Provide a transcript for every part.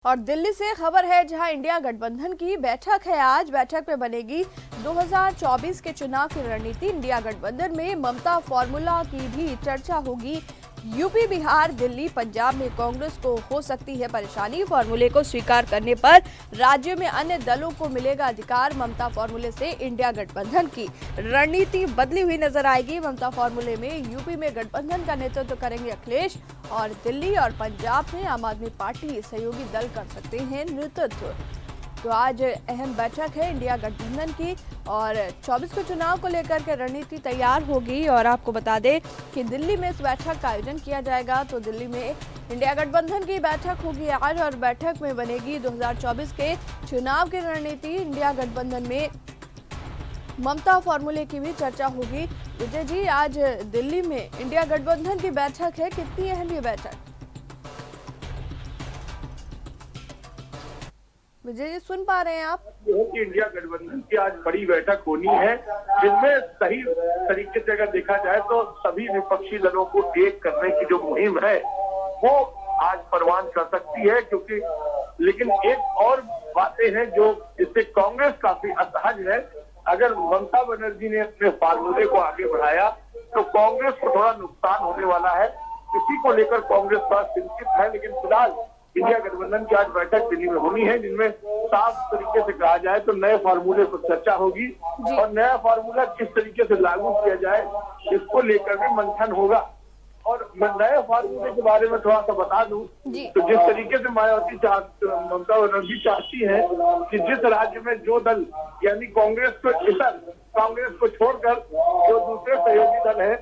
और दिल्ली से खबर है जहां इंडिया गठबंधन की बैठक है। आज बैठक में बनेगी 2024 के चुनाव की रणनीति। इंडिया गठबंधन में ममता फॉर्मूला की भी चर्चा होगी। यूपी, बिहार, दिल्ली, पंजाब में कांग्रेस को हो सकती है परेशानी। फॉर्मूले को स्वीकार करने पर राज्य में अन्य दलों को मिलेगा अधिकार। ममता फॉर्मूले से इंडिया गठबंधन की रणनीति बदली हुई नजर आएगी। ममता फॉर्मूले में यूपी में गठबंधन का नेतृत्व करेंगे अखिलेश और दिल्ली और पंजाब में आम आदमी पार्टी सहयोगी दल कर सकते हैं नेतृत्व। तो आज अहम बैठक है इंडिया गठबंधन की और 24 के चुनाव को लेकर के रणनीति तैयार होगी। और आपको बता दें कि दिल्ली में इस बैठक का आयोजन किया जाएगा। तो दिल्ली में इंडिया गठबंधन की बैठक होगी आज और बैठक में बनेगी 2024 के चुनाव की रणनीति। इंडिया गठबंधन में ममता फॉर्मूले की भी चर्चा होगी। विजय जी, आज दिल्ली में इंडिया गठबंधन की बैठक है, कितनी अहम ये बैठक? विजय जी, सुन पा रहे हैं आप? कि इंडिया गठबंधन की आज बड़ी बैठक होनी है, जिसमें सही तरीके से अगर देखा जाए तो सभी विपक्षी दलों को एक करने की जो मुहिम है वो आज परवान कर सकती है। क्योंकि लेकिन एक और बातें हैं जो इससे कांग्रेस काफी असहज है। अगर ममता बनर्जी ने अपने फार्मूले को आगे बढ़ाया तो कांग्रेस को थोड़ा नुकसान होने वाला है। इसी को लेकर कांग्रेस थोड़ा चिंतित है। लेकिन फिलहाल इंडिया गठबंधन की आज बैठक दिल्ली में होनी है, जिनमें साफ तरीके से कहा जाए तो नए फार्मूले पर चर्चा होगी और नया फार्मूला किस तरीके से लागू किया जाए इसको लेकर भी मंथन होगा। और मैं नए फार्मूले के बारे में थोड़ा सा बता दूं तो जिस तरीके से मायावती ममता बनर्जी चाहती है कि जिस राज्य में जो दल यानी कांग्रेस को छोड़कर जो दूसरे सहयोगी दल है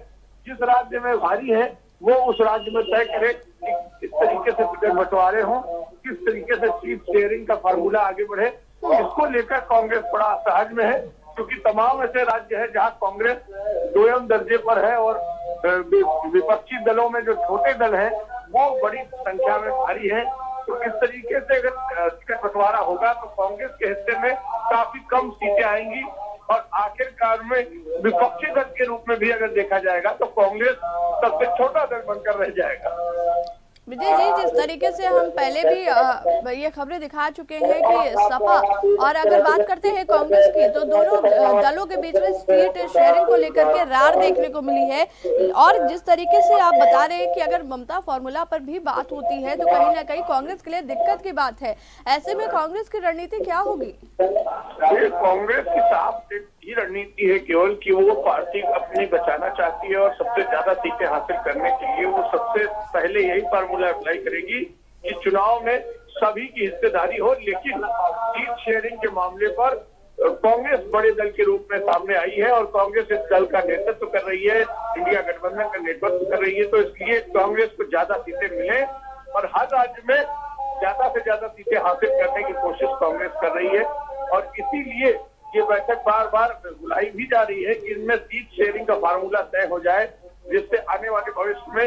जिस राज्य में भारी है वो उस राज्य में तय करे कि किस तरीके से टिकट बंटवारे हों, किस तरीके से सीट शेयरिंग का फार्मूला आगे बढ़े। इसको लेकर कांग्रेस बड़ा असहज में है, क्योंकि तमाम ऐसे राज्य है जहां कांग्रेस दोयम दर्जे पर है और विपक्षी दलों में जो छोटे दल हैं वो बड़ी संख्या में भारी है। तो इस तरीके से अगर टिकट बंटवारा होगा तो कांग्रेस के हिस्से में काफी कम सीटें आएंगी और आखिरकार में विपक्षी दल के रूप में भी अगर देखा जाएगा तो कांग्रेस सबसे छोटा दल बनकर रह जाएगा। विजय जी, जिस तरीके से हम पहले भी ये खबरें दिखा चुके हैं कि सपा और अगर बात करते हैं कांग्रेस की तो दोनों दलों के बीच में सीट शेयरिंग को लेकर के रार देखने को मिली है। और जिस तरीके से आप बता रहे हैं कि अगर ममता फॉर्मूला पर भी बात होती है तो कहीं ना कहीं कांग्रेस के लिए दिक्कत की बात है। ऐसे में कांग्रेस की रणनीति क्या होगी? कांग्रेस की साफ ही रणनीति है केवल कि वो पार्टी अपनी बचाना चाहती है और सबसे ज्यादा सीटें हासिल करने के लिए वो सबसे पहले यही फार्मूला अप्लाई करेगी कि चुनाव में सभी की हिस्सेदारी हो। लेकिन सीट शेयरिंग के मामले पर कांग्रेस बड़े दल के रूप में सामने आई है और कांग्रेस इस दल का नेतृत्व कर रही है, इंडिया गठबंधन का नेतृत्व कर रही है। तो इसलिए कांग्रेस को ज्यादा सीटें मिले और हर राज्य में ज्यादा से ज्यादा सीटें हासिल करने की कोशिश कांग्रेस कर रही है। और इसीलिए ये बैठक बार बार बुलाई भी जा रही है कि इनमें सीट शेयरिंग का फार्मूला तय हो जाए, जिससे आने वाले भविष्य में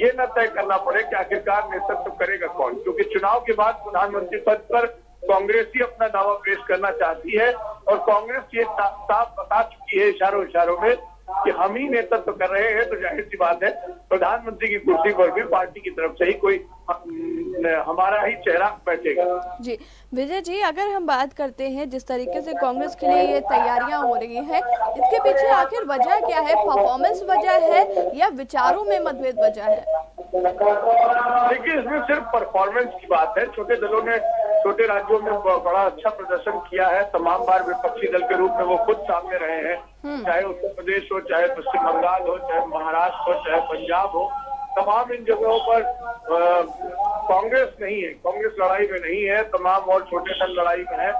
ये न तय करना पड़े कि आखिरकार नेतृत्व करेगा कौन। क्योंकि चुनाव के बाद प्रधानमंत्री पद पर कांग्रेस ही अपना दावा पेश करना चाहती है और कांग्रेस ये साफ बता चुकी है इशारों में कि हम ही नेतृत्व कर रहे हैं। तो जाहिर सी बात है प्रधानमंत्री की कुर्सी पर भी पार्टी की तरफ से ही कोई हमारा ही चेहरा बैठेगा। जी विजय जी, अगर हम बात करते हैं जिस तरीके से कांग्रेस के लिए ये तैयारियां हो रही हैं, इसके पीछे आखिर वजह क्या है? परफॉर्मेंस वजह है या विचारों में मतभेद वजह है? देखिए, इसमें सिर्फ परफॉर्मेंस की बात है। छोटे दलों ने छोटे राज्यों में बड़ा अच्छा प्रदर्शन किया है। तमाम बार विपक्षी दल के रूप में वो खुद सामने रहे हैं, चाहे उत्तर प्रदेश हो, चाहे पश्चिम बंगाल हो, चाहे महाराष्ट्र हो, चाहे पंजाब हो। तमाम इन जगहों पर कांग्रेस नहीं है, कांग्रेस लड़ाई में नहीं है, तमाम और छोटे दल लड़ाई में है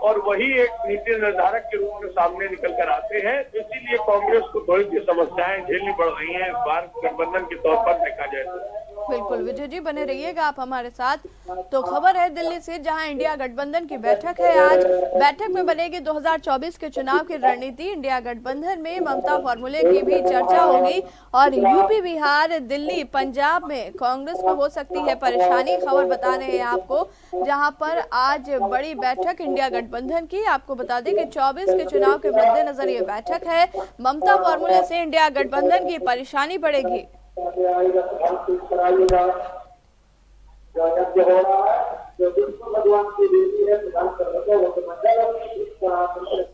और वही एक नीति निर्धारक के रूप में सामने निकल कर आते हैं। इसीलिए कांग्रेस को थोड़ी सी समस्याएं झेलनी पड़ रही हैं इस बार गठबंधन के तौर पर देखा जाए। बिल्कुल विजय जी, बने रहिएगा आप हमारे साथ। तो खबर है दिल्ली से जहां इंडिया गठबंधन की बैठक है आज। बैठक में बनेगी 2024 के चुनाव की रणनीति। इंडिया गठबंधन में ममता फॉर्मूले की भी चर्चा होगी और यूपी, बिहार, दिल्ली, पंजाब में कांग्रेस को हो सकती है परेशानी। खबर बता रहे हैं आपको, जहां पर आज बड़ी बैठक इंडिया गठबंधन की। आपको बता दें कि 24 के चुनाव के मद्देनजर ये बैठक है। ममता फॉर्मूले से इंडिया गठबंधन की परेशानी बढ़ेगी। जो विष्णु भगवान की देवी है प्रदान कर रहा है वो तो मंडल